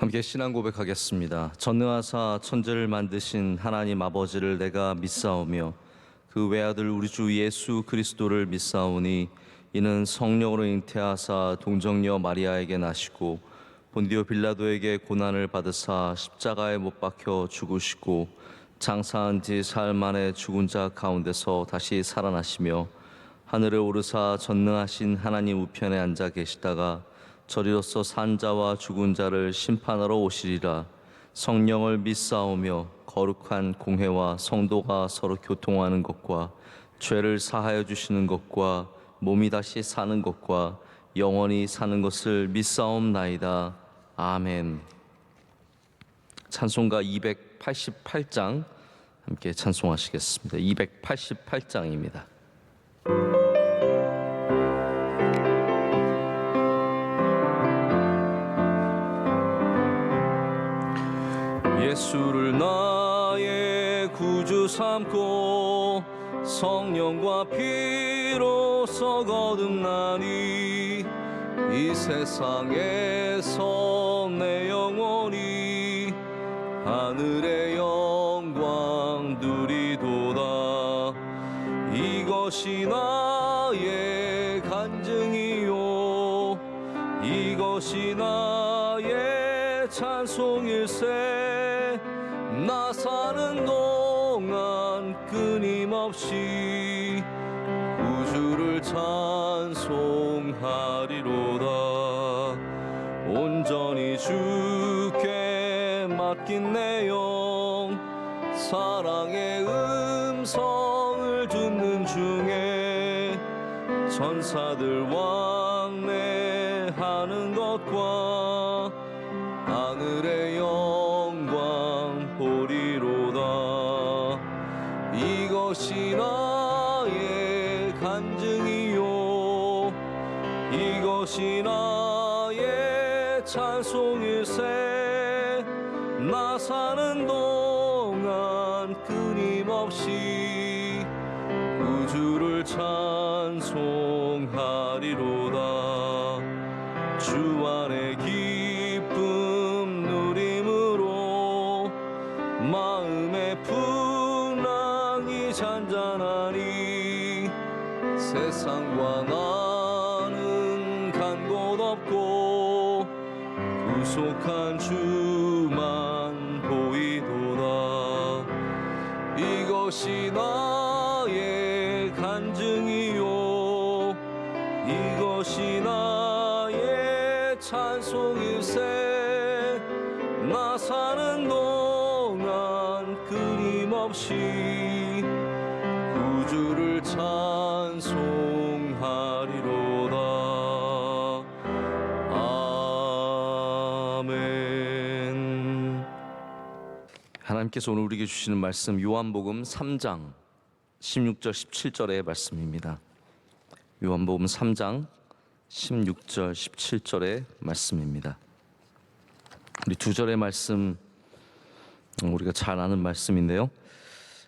함께 신앙 고백하겠습니다. 전능하사 천지를 만드신 하나님 아버지를 내가 믿사오며 그 외아들 우리 주 예수 그리스도를 믿사오니 이는 성령으로 잉태하사 동정녀 마리아에게 나시고 본디오 빌라도에게 고난을 받으사 십자가에 못 박혀 죽으시고 장사한 지 사흘 만에 죽은 자 가운데서 다시 살아나시며 하늘에 오르사 전능하신 하나님 우편에 앉아 계시다가 저리로서 산 자와 죽은 자를 심판하러 오시리라. 성령을 믿사오며 거룩한 공회와 성도가 서로 교통하는 것과 죄를 사하여 주시는 것과 몸이 다시 사는 것과 영원히 사는 것을 믿사옵나이다. 아멘. 찬송가 288장 함께 찬송하시겠습니다. 288장입니다. 예수를 나의 구주 삼고 성령과 피로써 거듭나니 이 세상에서 내 영혼이 하늘의 영광 누리도다. 이것이 나의 간증이요 이것이 나의 찬송일세. 나 사는 동안 끊임없이 우주를 찬송하리로다. 온전히 주께 맡긴 내 영 사랑의 음성을 듣는 중에 천사들 왕래하는 것과 하늘의 영광 보리로다. 이것이 나의 간증이요 이것이 나의 찬송일세. 나 사는 동안 끊임없이 우주를 찬송하리로다. 주 안에 기쁨 누림으로 마음의 풍랑이 잔잔하니 세상과 나는 간 곳 없고 구속한 주만 보이도다. 이것이 나의 간증이요 이것이 나의 찬송일세. 나 사는 동안 끊임없이 우주를 찬송하리로다. 아멘. 하나님께서 오늘 우리에게 주시는 말씀 요한복음 3장 16절 17절의 말씀입니다. 요한복음 3장 16절 17절의 말씀입니다. 우리 두 절의 말씀 우리가 잘 아는 말씀인데요.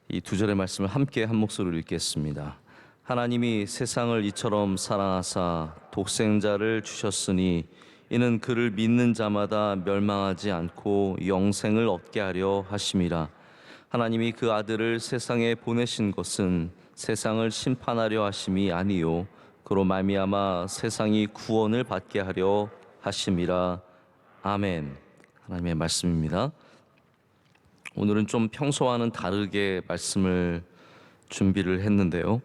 이 두 절의 말씀을 함께 한 목소리로 읽겠습니다. 하나님이 세상을 이처럼 사랑하사 독생자를 주셨으니 이는 그를 믿는 자마다 멸망하지 않고 영생을 얻게 하려 하심이라. 하나님이 그 아들을 세상에 보내신 것은 세상을 심판하려 하심이 아니요 그로 말미암아 세상이 구원을 받게 하려 하심이라. 아멘. 하나님의 말씀입니다. 오늘은 좀 평소와는 다르게 말씀을 준비를 했는데요.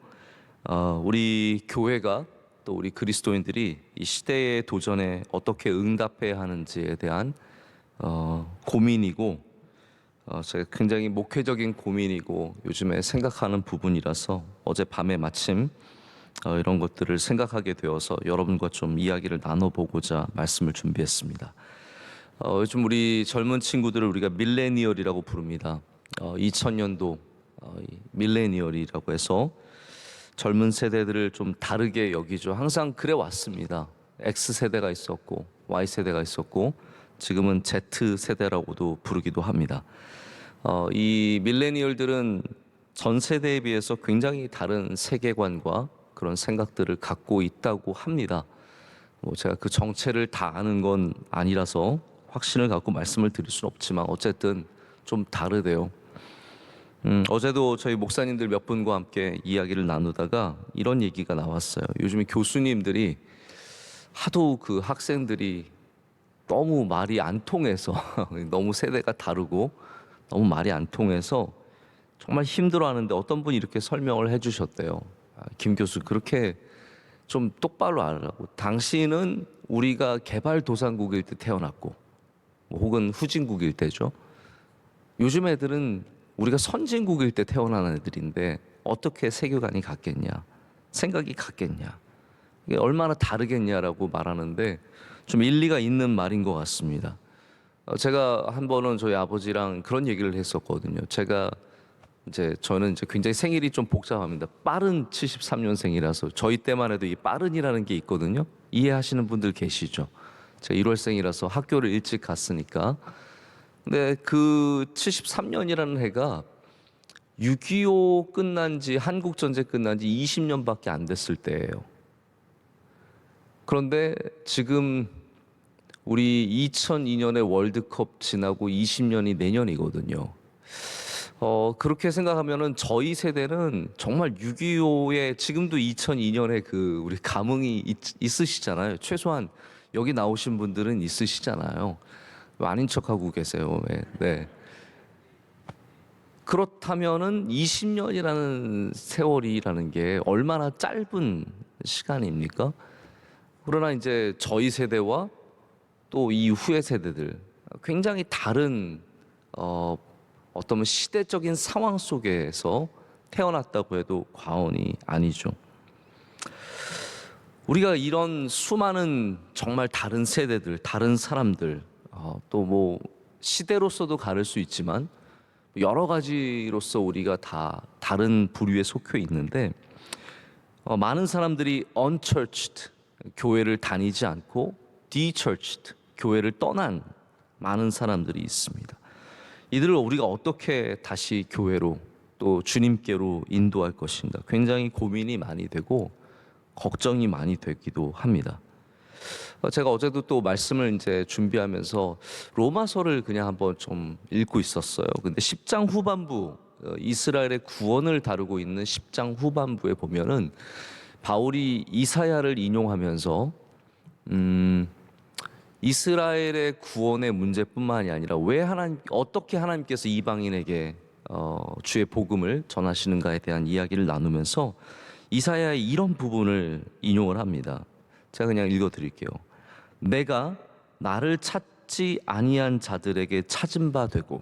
우리 교회가 또 우리 그리스도인들이 이 시대의 도전에 어떻게 응답해야 하는지에 대한 고민이고 제가 굉장히 목회적인 고민이고 요즘에 생각하는 부분이라서 어젯밤에 마침 이런 것들을 생각하게 되어서 여러분과 좀 이야기를 나눠보고자 말씀을 준비했습니다. 요즘 우리 젊은 친구들을 우리가 밀레니얼이라고 부릅니다. 2000년도 밀레니얼이라고 해서 젊은 세대들을 좀 다르게 여기죠. 항상 그래 왔습니다. X세대가 있었고 Y세대가 있었고 지금은 Z세대라고도 부르기도 합니다. 이 밀레니얼들은 전 세대에 비해서 굉장히 다른 세계관과 그런 생각들을 갖고 있다고 합니다. 제가 그 정체를 다 아는 건 아니라서 확신을 갖고 말씀을 드릴 수는 없지만 어쨌든 좀 다르대요. 어제도 저희 목사님들 몇 분과 함께 이야기를 나누다가 이런 얘기가 나왔어요. 요즘에 교수님들이 하도 그 학생들이 너무 말이 안 통해서 너무 세대가 다르고 너무 말이 안 통해서 정말 힘들어하는데 어떤 분이 이렇게 설명을 해주셨대요. 김 교수 그렇게 좀 똑바로 알으라고. 당신은 우리가 개발도상국일 때 태어났고 혹은 후진국일 때죠. 요즘 애들은 우리가 선진국일 때 태어난 애들인데 어떻게 세계관이 같겠냐, 생각이 같겠냐, 이게 얼마나 다르겠냐라고 말하는데 좀 일리가 있는 말인 것 같습니다. 제가 한 번은 저희 아버지랑 그런 얘기를 했었거든요. 저는 이제 굉장히 생일이 좀 복잡합니다. 빠른 73년생이라서 저희 때만 해도 이 빠른이라는 게 있거든요. 이해하시는 분들 계시죠? 제가 1월생이라서 학교를 일찍 갔으니까. 근데 그 73년이라는 해가 6.25 끝난 지, 한국전쟁 끝난 지 20년밖에 안 됐을 때예요. 그런데 지금 우리 2002년에 월드컵 지나고 20년이 내년이거든요. 그렇게 생각하면은 저희 세대는 정말 6.25에 지금도 2002년에 그 우리 감흥이 있으시잖아요. 최소한 여기 나오신 분들은 있으시잖아요. 아닌 척하고 계세요. 네. 그렇다면은 20년이라는 세월이라는 게 얼마나 짧은 시간입니까? 그러나 이제 저희 세대와 또 이후의 세대들 굉장히 다른 어떤 시대적인 상황 속에서 태어났다고 해도 과언이 아니죠. 우리가 이런 수많은 정말 다른 세대들, 다른 사람들, 또 뭐 시대로서도 다를 수 있지만 여러 가지로서 우리가 다 다른 부류에 속해 있는데 많은 사람들이 unchurched, 교회를 다니지 않고 de-churched, 교회를 떠난 많은 사람들이 있습니다. 이들을 우리가 어떻게 다시 교회로 또 주님께로 인도할 것인가 굉장히 고민이 많이 되고 걱정이 많이 되기도 합니다. 제가 어제도 또 말씀을 이제 준비하면서 로마서를 그냥 한번 좀 읽고 있었어요. 근데 10장 후반부, 이스라엘의 구원을 다루고 있는 10장 후반부에 보면은 바울이 이사야를 인용하면서 이스라엘의 구원의 문제뿐만이 아니라 어떻게 하나님께서 이방인에게 주의 복음을 전하시는가에 대한 이야기를 나누면서 이사야의 이런 부분을 인용을 합니다. 제가 그냥 읽어드릴게요. 내가 나를 찾지 아니한 자들에게 찾은 바 되고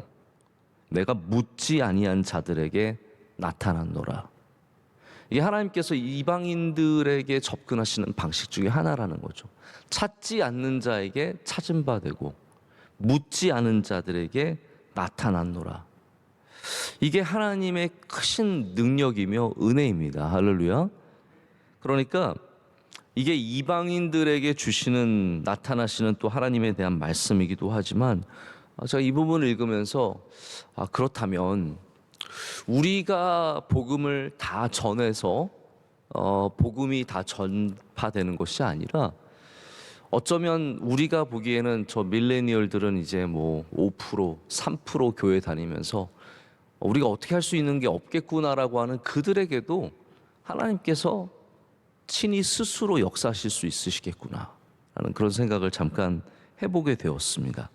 내가 묻지 아니한 자들에게 나타났노라. 이게 하나님께서 이방인들에게 접근하시는 방식 중에 하나라는 거죠. 찾지 않는 자에게 찾은 바 되고 묻지 않은 자들에게 나타났노라. 이게 하나님의 크신 능력이며 은혜입니다. 할렐루야. 그러니까 이게 이방인들에게 주시는 나타나시는 또 하나님에 대한 말씀이기도 하지만 제가 이 부분을 읽으면서 그렇다면 우리가 복음을 다 전해서 복음이 다 전파되는 것이 아니라 어쩌면 우리가 보기에는 저 밀레니얼들은 이제 뭐 5%, 3% 교회 다니면서 우리가 어떻게 할 수 있는 게 없겠구나라고 하는 그들에게도 하나님께서 친히 스스로 역사하실 수 있으시겠구나 라는 그런 생각을 잠깐 해보게 되었습니다.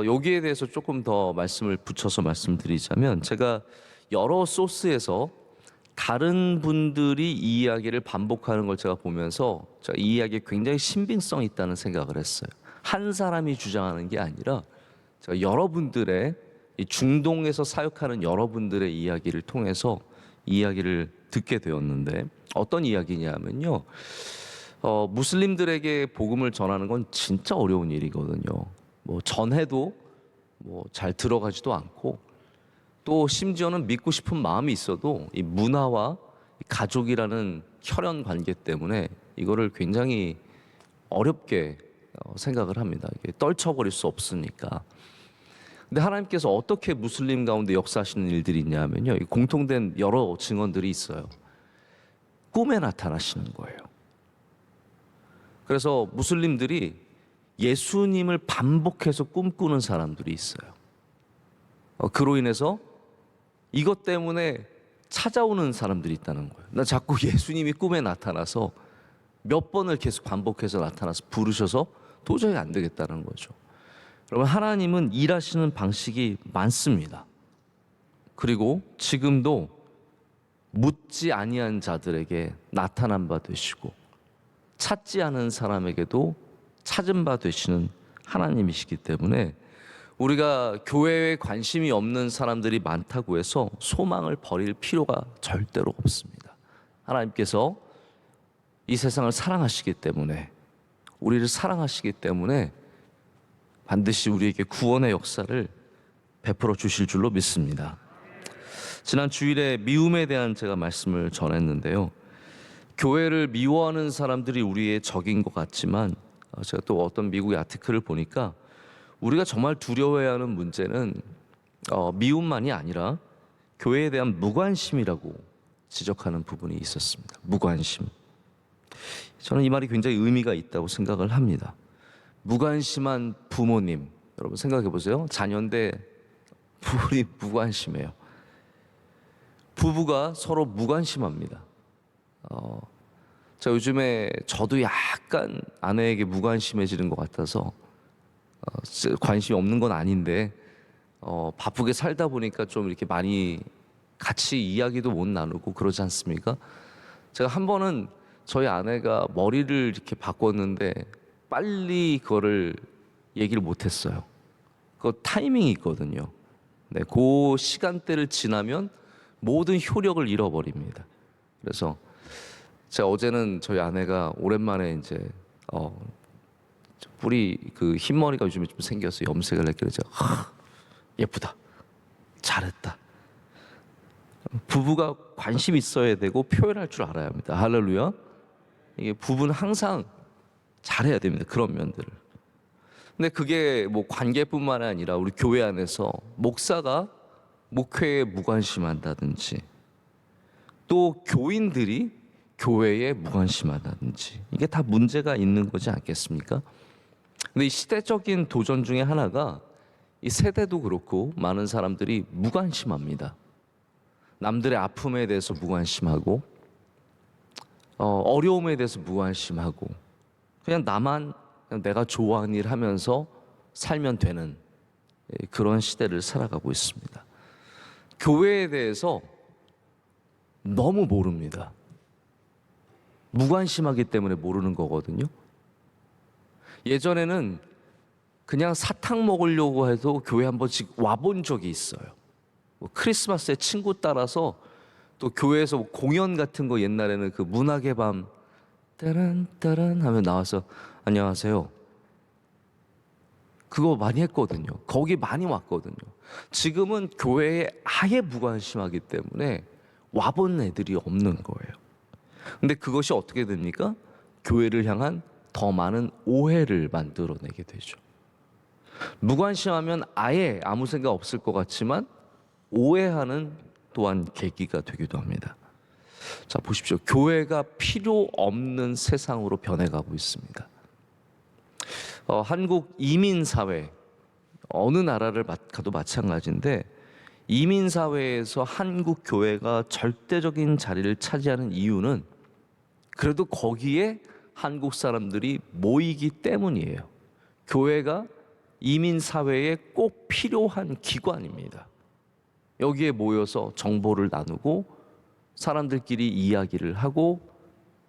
여기에 대해서 조금 더 말씀을 붙여서 말씀드리자면 제가 여러 소스에서 다른 분들이 이 이야기를 반복하는 걸 제가 보면서 제가 이 이야기에 굉장히 신빙성이 있다는 생각을 했어요. 한 사람이 주장하는 게 아니라 제가 여러분들의 이 중동에서 사역하는 여러분들의 이야기를 통해서 이 이야기를 듣게 되었는데 어떤 이야기냐면요. 무슬림들에게 복음을 전하는 건 진짜 어려운 일이거든요. 뭐 전해도 뭐 잘 들어가지도 않고 또 심지어는 믿고 싶은 마음이 있어도 이 문화와 가족이라는 혈연 관계 때문에 이거를 굉장히 어렵게 생각을 합니다. 이게 떨쳐버릴 수 없으니까. 근데 하나님께서 어떻게 무슬림 가운데 역사하시는 일들이 있냐면요. 공통된 여러 증언들이 있어요. 꿈에 나타나시는 거예요. 그래서 무슬림들이 예수님을 반복해서 꿈꾸는 사람들이 있어요. 그로 인해서 이것 때문에 찾아오는 사람들이 있다는 거예요. 나 자꾸 예수님이 꿈에 나타나서 몇 번을 계속 반복해서 나타나서 부르셔서 도저히 안 되겠다는 거죠. 여러분, 하나님은 일하시는 방식이 많습니다. 그리고 지금도 묻지 아니한 자들에게 나타난 바 되시고 찾지 않은 사람에게도 찾은 바 되시는 하나님이시기 때문에 우리가 교회에 관심이 없는 사람들이 많다고 해서 소망을 버릴 필요가 절대로 없습니다. 하나님께서 이 세상을 사랑하시기 때문에, 우리를 사랑하시기 때문에 반드시 우리에게 구원의 역사를 베풀어 주실 줄로 믿습니다. 지난 주일에 미움에 대한 제가 말씀을 전했는데요. 교회를 미워하는 사람들이 우리의 적인 것 같지만 제가 또 어떤 미국의 아티클을 보니까 우리가 정말 두려워해야 하는 문제는 미움만이 아니라 교회에 대한 무관심이라고 지적하는 부분이 있었습니다. 무관심. 저는 이 말이 굉장히 의미가 있다고 생각을 합니다. 무관심한 부모님, 여러분 생각해 보세요. 자녀인데 부모님 무관심해요. 부부가 서로 무관심합니다. 자, 요즘에 저도 약간 아내에게 무관심해지는 것 같아서 관심이 없는 건 아닌데 바쁘게 살다 보니까 좀 이렇게 많이 같이 이야기도 못 나누고 그러지 않습니까? 제가 한 번은 저희 아내가 머리를 이렇게 바꿨는데 빨리 그거를 얘기를 못 했어요. 그 타이밍이 있거든요. 네, 그 시간대를 지나면 모든 효력을 잃어버립니다. 그래서 제가 어제는 저희 아내가 오랜만에 이제 뿌리 그 흰머리가 요즘에 좀 생겨서 염색을 했길래 제가 예쁘다, 잘했다. 부부가 관심 있어야 되고 표현할 줄 알아야 합니다. 할렐루야. 이게 부부는 항상 잘해야 됩니다. 그런 면들을. 근데 그게 뭐 관계뿐만 아니라 우리 교회 안에서 목사가 목회에 무관심한다든지 또 교인들이 교회에 무관심하다든지 이게 다 문제가 있는 거지 않겠습니까? 근데 이 시대적인 도전 중에 하나가 이 세대도 그렇고 많은 사람들이 무관심합니다. 남들의 아픔에 대해서 무관심하고 어려움에 대해서 무관심하고 그냥 내가 좋아하는 일 하면서 살면 되는 그런 시대를 살아가고 있습니다. 교회에 대해서 너무 모릅니다. 무관심하기 때문에 모르는 거거든요. 예전에는 그냥 사탕 먹으려고 해도 교회 한 번씩 와본 적이 있어요. 크리스마스에 친구 따라서 또 교회에서 공연 같은 거 옛날에는 그 문학의 밤 따란 따란 하면 나와서 안녕하세요. 그거 많이 했거든요. 거기 많이 왔거든요. 지금은 교회에 아예 무관심하기 때문에 와본 애들이 없는 거예요. 근데 그것이 어떻게 됩니까? 교회를 향한 더 많은 오해를 만들어내게 되죠. 무관심하면 아예 아무 생각 없을 것 같지만 오해하는 또한 계기가 되기도 합니다. 자, 보십시오. 교회가 필요 없는 세상으로 변해가고 있습니다. 한국 이민사회, 어느 나라를 가도 마찬가지인데 이민사회에서 한국 교회가 절대적인 자리를 차지하는 이유는 그래도 거기에 한국 사람들이 모이기 때문이에요. 교회가 이민사회에 꼭 필요한 기관입니다. 여기에 모여서 정보를 나누고 사람들끼리 이야기를 하고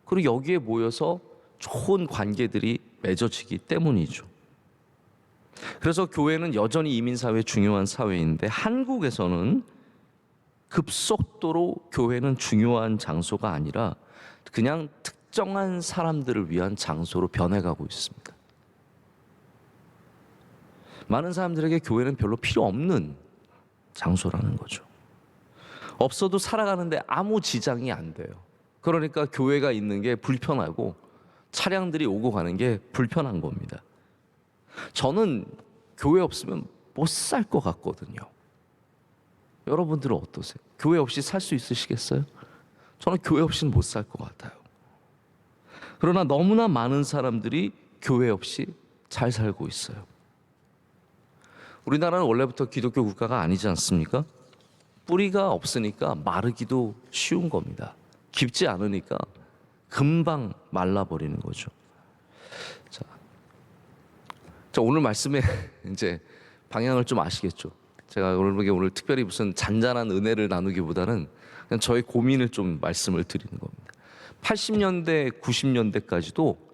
그리고 여기에 모여서 좋은 관계들이 맺어지기 때문이죠. 그래서 교회는 여전히 이민사회 중요한 사회인데 한국에서는 급속도로 교회는 중요한 장소가 아니라 그냥 특정한 사람들을 위한 장소로 변해가고 있습니다. 많은 사람들에게 교회는 별로 필요 없는 장소라는 거죠. 없어도 살아가는데 아무 지장이 안 돼요. 그러니까 교회가 있는 게 불편하고 차량들이 오고 가는 게 불편한 겁니다. 저는 교회 없으면 못 살 것 같거든요. 여러분들은 어떠세요? 교회 없이 살 수 있으시겠어요? 저는 교회 없이는 못 살 것 같아요. 그러나 너무나 많은 사람들이 교회 없이 잘 살고 있어요. 우리나라는 원래부터 기독교 국가가 아니지 않습니까? 뿌리가 없으니까 마르기도 쉬운 겁니다. 깊지 않으니까 금방 말라버리는 거죠. 자, 오늘 말씀의 이제 방향을 좀 아시겠죠? 제가 여러분에게 오늘 특별히 무슨 잔잔한 은혜를 나누기보다는 그냥 저의 고민을 좀 말씀을 드리는 겁니다. 80년대, 90년대까지도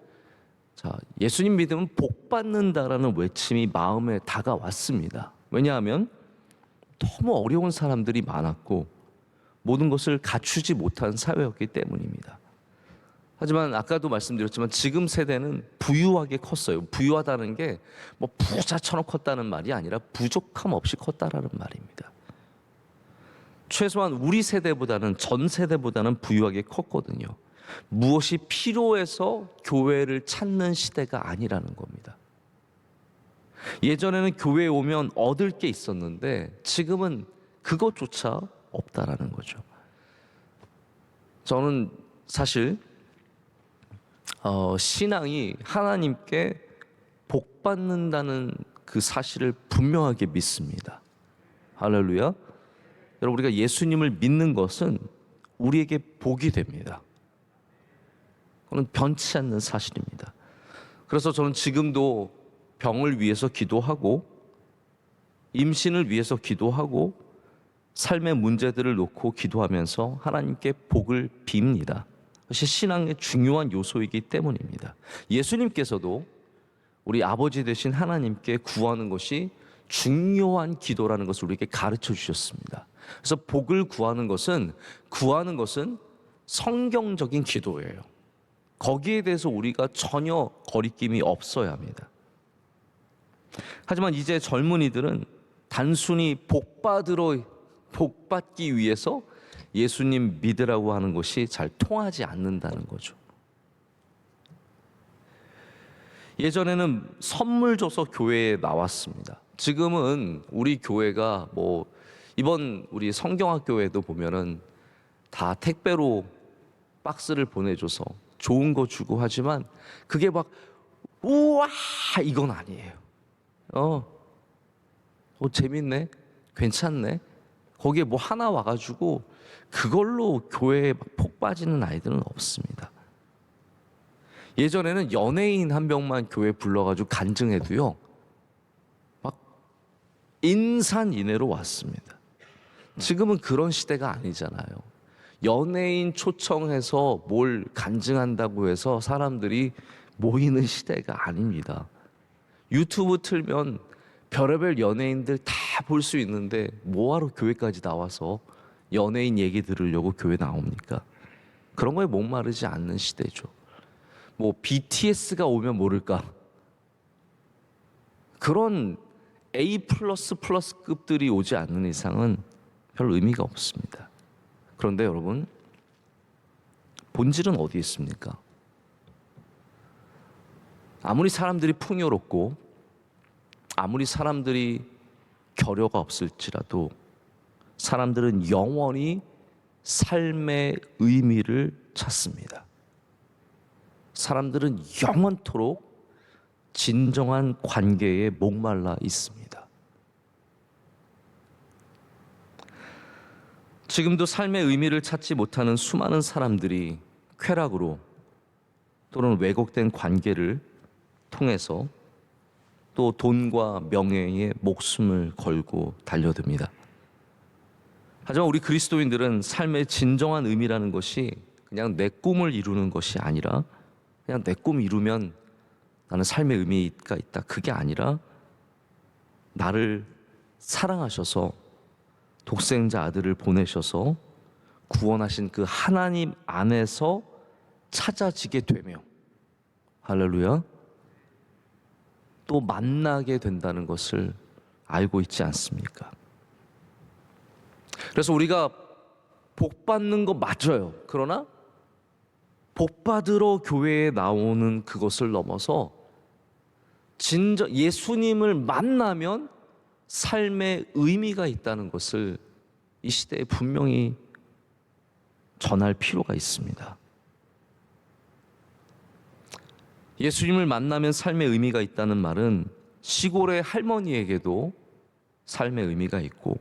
예수님 믿으면 복 받는다라는 외침이 마음에 다가왔습니다. 왜냐하면 너무 어려운 사람들이 많았고 모든 것을 갖추지 못한 사회였기 때문입니다. 하지만 아까도 말씀드렸지만 지금 세대는 부유하게 컸어요. 부유하다는 게 뭐 부자처럼 컸다는 말이 아니라 부족함 없이 컸다라는 말입니다. 최소한 우리 세대보다는 전 세대보다는 부유하게 컸거든요. 무엇이 필요해서 교회를 찾는 시대가 아니라는 겁니다. 예전에는 교회에 오면 얻을 게 있었는데 지금은 그것조차 없다라는 거죠. 저는 사실 신앙이 하나님께 복 받는다는 그 사실을 분명하게 믿습니다. 할렐루야. 여러분, 우리가 예수님을 믿는 것은 우리에게 복이 됩니다. 그건 변치 않는 사실입니다. 그래서 저는 지금도 병을 위해서 기도하고 임신을 위해서 기도하고 삶의 문제들을 놓고 기도하면서 하나님께 복을 빕니다. 그것이 신앙의 중요한 요소이기 때문입니다. 예수님께서도 우리 아버지 되신 하나님께 구하는 것이 중요한 기도라는 것을 우리에게 가르쳐 주셨습니다. 그래서 복을 구하는 것은 성경적인 기도예요. 거기에 대해서 우리가 전혀 거리낌이 없어야 합니다. 하지만 이제 젊은이들은 단순히 복받기 위해서 예수님 믿으라고 하는 것이 잘 통하지 않는다는 거죠. 예전에는 선물 줘서 교회에 나왔습니다. 지금은 우리 교회가 이번 우리 성경학교에도 보면은 다 택배로 박스를 보내줘서 좋은 거 주고 하지만 그게 막 우와 이건 아니에요. 재밌네, 괜찮네. 거기에 뭐 하나 와가지고 그걸로 교회에 폭 빠지는 아이들은 없습니다. 예전에는 연예인 한 명만 교회 불러가지고 간증해도요 막 인산인해로 왔습니다. 지금은 그런 시대가 아니잖아요. 연예인 초청해서 뭘 간증한다고 해서 사람들이 모이는 시대가 아닙니다. 유튜브 틀면 별의별 연예인들 다 볼 수 있는데 뭐하러 교회까지 나와서 연예인 얘기 들으려고 교회 나옵니까? 그런 거에 목마르지 않는 시대죠. BTS가 오면 모를까? 그런 A++급들이 오지 않는 이상은 별 의미가 없습니다. 그런데 여러분, 본질은 어디 있습니까? 아무리 사람들이 풍요롭고 아무리 사람들이 결여가 없을지라도 사람들은 영원히 삶의 의미를 찾습니다. 사람들은 영원토록 진정한 관계에 목말라 있습니다. 지금도 삶의 의미를 찾지 못하는 수많은 사람들이 쾌락으로 또는 왜곡된 관계를 통해서 또 돈과 명예에 목숨을 걸고 달려듭니다. 하지만 우리 그리스도인들은 삶의 진정한 의미라는 것이 그냥 내 꿈을 이루는 것이 아니라 그냥 내 꿈 이루면 나는 삶의 의미가 있다. 그게 아니라 나를 사랑하셔서 독생자 아들을 보내셔서 구원하신 그 하나님 안에서 찾아지게 되며 할렐루야 또 만나게 된다는 것을 알고 있지 않습니까? 그래서 우리가 복 받는 거 맞아요. 그러나 복 받으러 교회에 나오는 그것을 넘어서 진정 예수님을 만나면 삶의 의미가 있다는 것을 이 시대에 분명히 전할 필요가 있습니다. 예수님을 만나면 삶의 의미가 있다는 말은 시골의 할머니에게도 삶의 의미가 있고,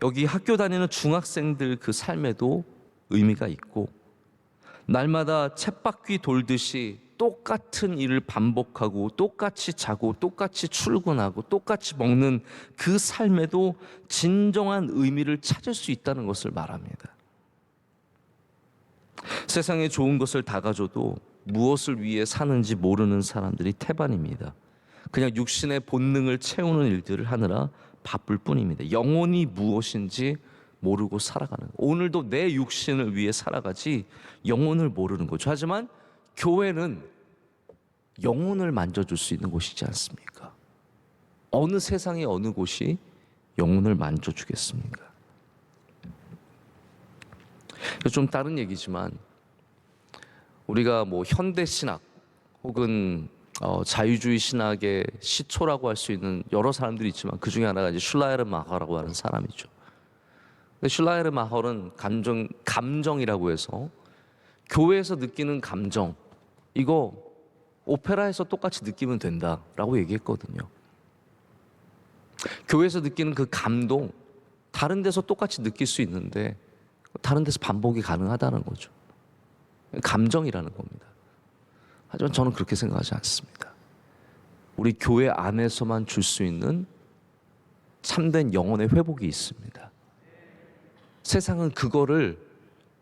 여기 학교 다니는 중학생들 그 삶에도 의미가 있고, 날마다 쳇바퀴 돌듯이 똑같은 일을 반복하고 똑같이 자고 똑같이 출근하고 똑같이 먹는 그 삶에도 진정한 의미를 찾을 수 있다는 것을 말합니다. 세상에 좋은 것을 다 가져도 무엇을 위해 사는지 모르는 사람들이 태반입니다. 그냥 육신의 본능을 채우는 일들을 하느라 바쁠 뿐입니다. 영혼이 무엇인지 모르고 살아가는, 오늘도 내 육신을 위해 살아가지 영혼을 모르는 거죠. 하지만 교회는 영혼을 만져줄 수 있는 곳이지 않습니까? 어느 세상의 어느 곳이 영혼을 만져주겠습니까? 좀 다른 얘기지만, 우리가 뭐 현대 신학 혹은 자유주의 신학의 시초라고 할 수 있는 여러 사람들이 있지만, 그 중에 하나가 이제 슐라이르 마허라고 하는 사람이죠. 슐라이르 마허는 감정이라고 해서 교회에서 느끼는 감정, 이거 오페라에서 똑같이 느끼면 된다라고 얘기했거든요. 교회에서 느끼는 그 감동, 다른 데서 똑같이 느낄 수 있는데 다른 데서 반복이 가능하다는 거죠. 감정이라는 겁니다. 하지만 저는 그렇게 생각하지 않습니다. 우리 교회 안에서만 줄 수 있는 참된 영혼의 회복이 있습니다. 세상은 그거를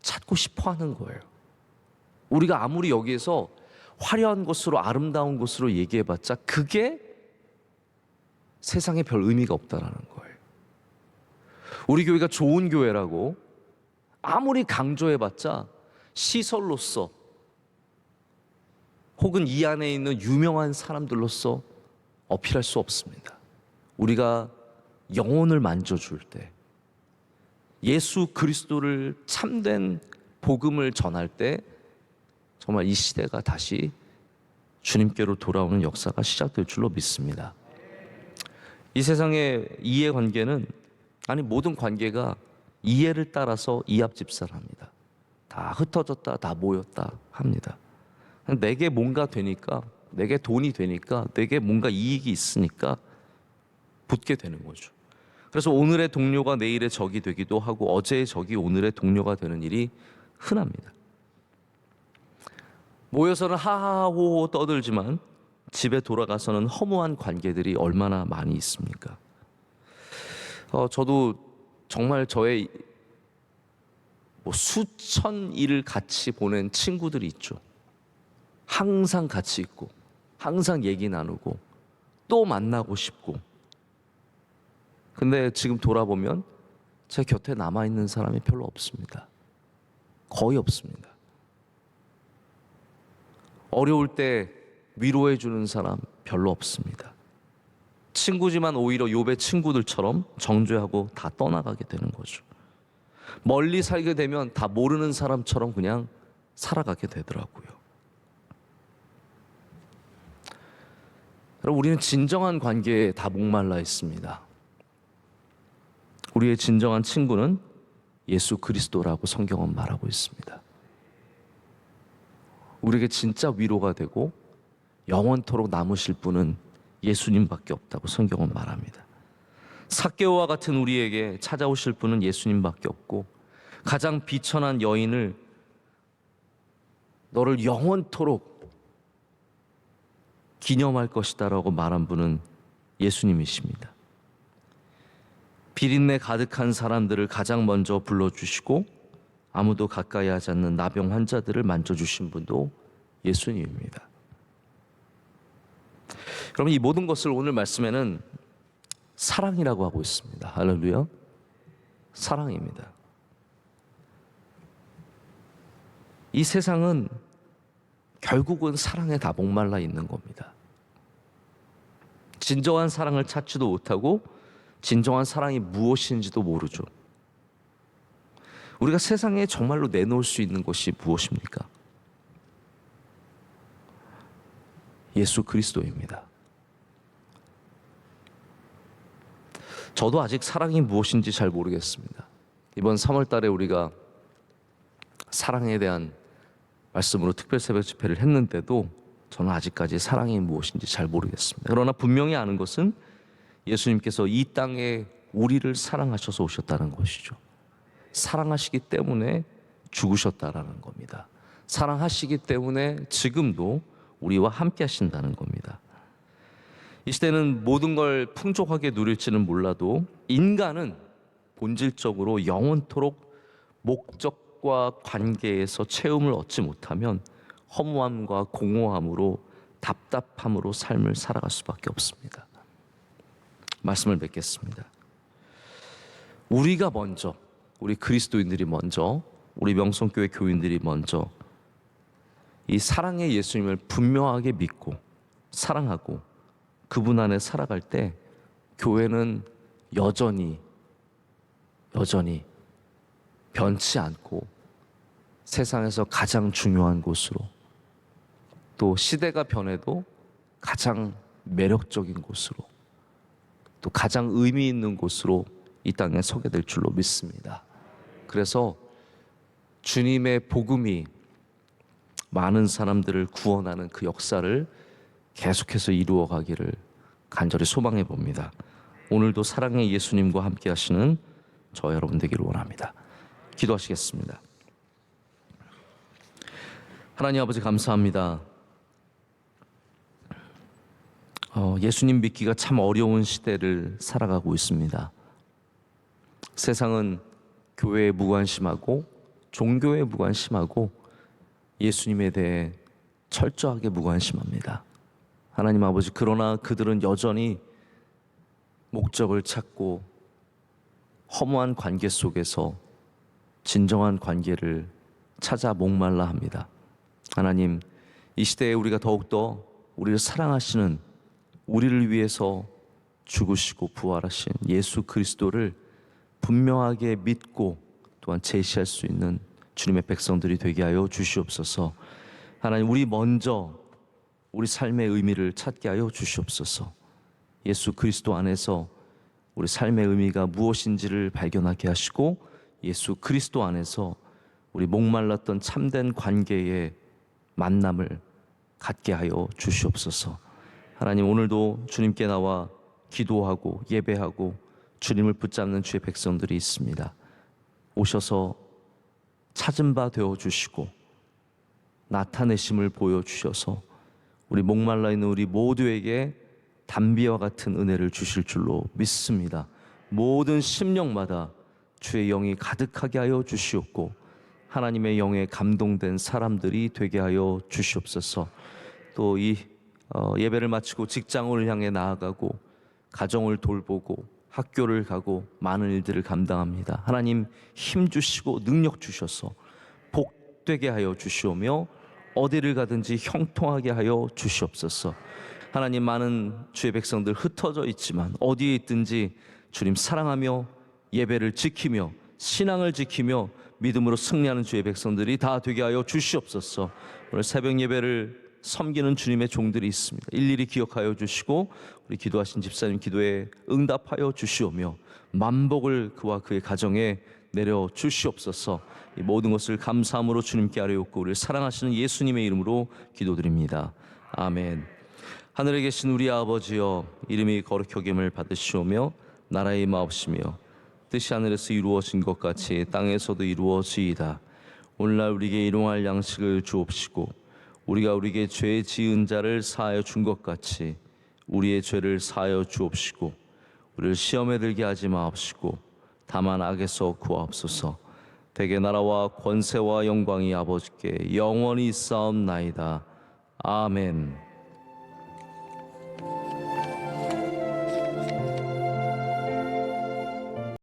찾고 싶어 하는 거예요. 우리가 아무리 여기에서 화려한 것으로, 아름다운 것으로 얘기해봤자 그게 세상에 별 의미가 없다라는 거예요. 우리 교회가 좋은 교회라고 아무리 강조해봤자 시설로서 혹은 이 안에 있는 유명한 사람들로서 어필할 수 없습니다. 우리가 영혼을 만져줄 때, 예수 그리스도를 참된 복음을 전할 때 정말 이 시대가 다시 주님께로 돌아오는 역사가 시작될 줄로 믿습니다. 이 세상의 이해관계는, 아니 모든 관계가 이해를 따라서 이합집산합니다. 다 흩어졌다, 다 모였다 합니다. 내게 뭔가 되니까, 내게 돈이 되니까, 내게 뭔가 이익이 있으니까 붙게 되는 거죠. 그래서 오늘의 동료가 내일의 적이 되기도 하고, 어제의 적이 오늘의 동료가 되는 일이 흔합니다. 모여서는 하하호호 떠들지만 집에 돌아가서는 허무한 관계들이 얼마나 많이 있습니까? 저도 정말 저의 수천 일을 같이 보낸 친구들이 있죠. 항상 같이 있고, 항상 얘기 나누고, 또 만나고 싶고. 근데 지금 돌아보면 제 곁에 남아있는 사람이 별로 없습니다. 거의 없습니다. 어려울 때 위로해 주는 사람 별로 없습니다. 친구지만 오히려 욥의 친구들처럼 정죄하고 다 떠나가게 되는 거죠. 멀리 살게 되면 다 모르는 사람처럼 그냥 살아가게 되더라고요. 여러분, 우리는 진정한 관계에 다 목말라 있습니다. 우리의 진정한 친구는 예수 그리스도라고 성경은 말하고 있습니다. 우리에게 진짜 위로가 되고 영원토록 남으실 분은 예수님밖에 없다고 성경은 말합니다. 삭개오와 같은 우리에게 찾아오실 분은 예수님밖에 없고, 가장 비천한 여인을 너를 영원토록 기념할 것이다라고 말한 분은 예수님이십니다. 비린내 가득한 사람들을 가장 먼저 불러주시고 아무도 가까이 하지 않는 나병 환자들을 만져주신 분도 예수님입니다. 여러분, 이 모든 것을 오늘 말씀에는 사랑이라고 하고 있습니다. 할렐루야. 사랑입니다. 이 세상은 결국은 사랑에 다 목말라 있는 겁니다. 진정한 사랑을 찾지도 못하고 진정한 사랑이 무엇인지도 모르죠. 우리가 세상에 정말로 내놓을 수 있는 것이 무엇입니까? 예수 그리스도입니다. 저도 아직 사랑이 무엇인지 잘 모르겠습니다. 이번 3월 달에 우리가 사랑에 대한 말씀으로 특별 새벽 집회를 했는데도 저는 아직까지 사랑이 무엇인지 잘 모르겠습니다. 그러나 분명히 아는 것은 예수님께서 이 땅에 우리를 사랑하셔서 오셨다는 것이죠. 사랑하시기 때문에 죽으셨다라는 겁니다. 사랑하시기 때문에 지금도 우리와 함께 하신다는 겁니다. 이 시대는 모든 걸 풍족하게 누릴지는 몰라도 인간은 본질적으로 영원토록 목적과 관계에서 채움을 얻지 못하면 허무함과 공허함으로 답답함으로 삶을 살아갈 수밖에 없습니다. 말씀을 맺겠습니다. 우리가 먼저, 우리 그리스도인들이 먼저, 우리 명성교회 교인들이 먼저 이 사랑의 예수님을 분명하게 믿고 사랑하고 그분 안에 살아갈 때 교회는 여전히 변치 않고 세상에서 가장 중요한 곳으로, 또 시대가 변해도 가장 매력적인 곳으로, 또 가장 의미 있는 곳으로 이 땅에 서게 될 줄로 믿습니다. 그래서 주님의 복음이 많은 사람들을 구원하는 그 역사를 계속해서 이루어 가기를 간절히 소망해 봅니다. 오늘도 사랑의 예수님과 함께 하시는 저 여러분 되기를 원합니다. 기도하시겠습니다. 하나님 아버지 감사합니다. 예수님 믿기가 참 어려운 시대를 살아가고 있습니다. 세상은 교회에 무관심하고 종교에 무관심하고 예수님에 대해 철저하게 무관심합니다. 하나님 아버지, 그러나 그들은 여전히 목적을 찾고 허무한 관계 속에서 진정한 관계를 찾아 목말라 합니다. 하나님, 이 시대에 우리가 더욱더 우리를 사랑하시는, 우리를 위해서 죽으시고 부활하신 예수 그리스도를 분명하게 믿고 또한 제시할 수 있는 주님의 백성들이 되게 하여 주시옵소서. 하나님, 우리 먼저 우리 삶의 의미를 찾게 하여 주시옵소서. 예수 그리스도 안에서 우리 삶의 의미가 무엇인지를 발견하게 하시고 예수 그리스도 안에서 우리 목말랐던 참된 관계의 만남을 갖게 하여 주시옵소서. 하나님, 오늘도 주님께 나와 기도하고 예배하고 주님을 붙잡는 주의 백성들이 있습니다. 오셔서 찾은 바 되어주시고 나타내심을 보여주셔서 우리 목말라 있는 우리 모두에게 담비와 같은 은혜를 주실 줄로 믿습니다. 모든 심령마다 주의 영이 가득하게 하여 주시옵고 하나님의 영에 감동된 사람들이 되게 하여 주시옵소서. 또 이 예배를 마치고 직장을 향해 나아가고 가정을 돌보고 학교를 가고 많은 일들을 감당합니다. 하나님, 힘 주시고 능력 주셔서 복되게 하여 주시오며 어디를 가든지 형통하게 하여 주시옵소서. 하나님, 많은 주의 백성들 흩어져 있지만 어디에 있든지 주님 사랑하며 예배를 지키며 신앙을 지키며 믿음으로 승리하는 주의 백성들이 다 되게 하여 주시옵소서. 오늘 새벽 예배를 섬기는 주님의 종들이 있습니다. 일일이 기억하여 주시고 우리 기도하신 집사님 기도에 응답하여 주시오며 만복을 그와 그의 가정에 내려 주시옵소서. 이 모든 것을 감사함으로 주님께 아뢰옵고 우리를 사랑하시는 예수님의 이름으로 기도드립니다. 아멘. 하늘에 계신 우리 아버지여, 이름이 거룩히 여김을 받으시오며 나라의 마옵시며 뜻이 하늘에서 이루어진 것 같이 땅에서도 이루어지이다. 오늘날 우리에게 일용할 양식을 주옵시고 우리가 우리에게 죄 지은 자를 사하여 준 것 같이 우리의 죄를 사하여 주옵시고 우리를 시험에 들게 하지 마옵시고 다만 악에서 구하옵소서. 대개 나라와 권세와 영광이 아버지께 영원히 있사옵나이다. 아멘.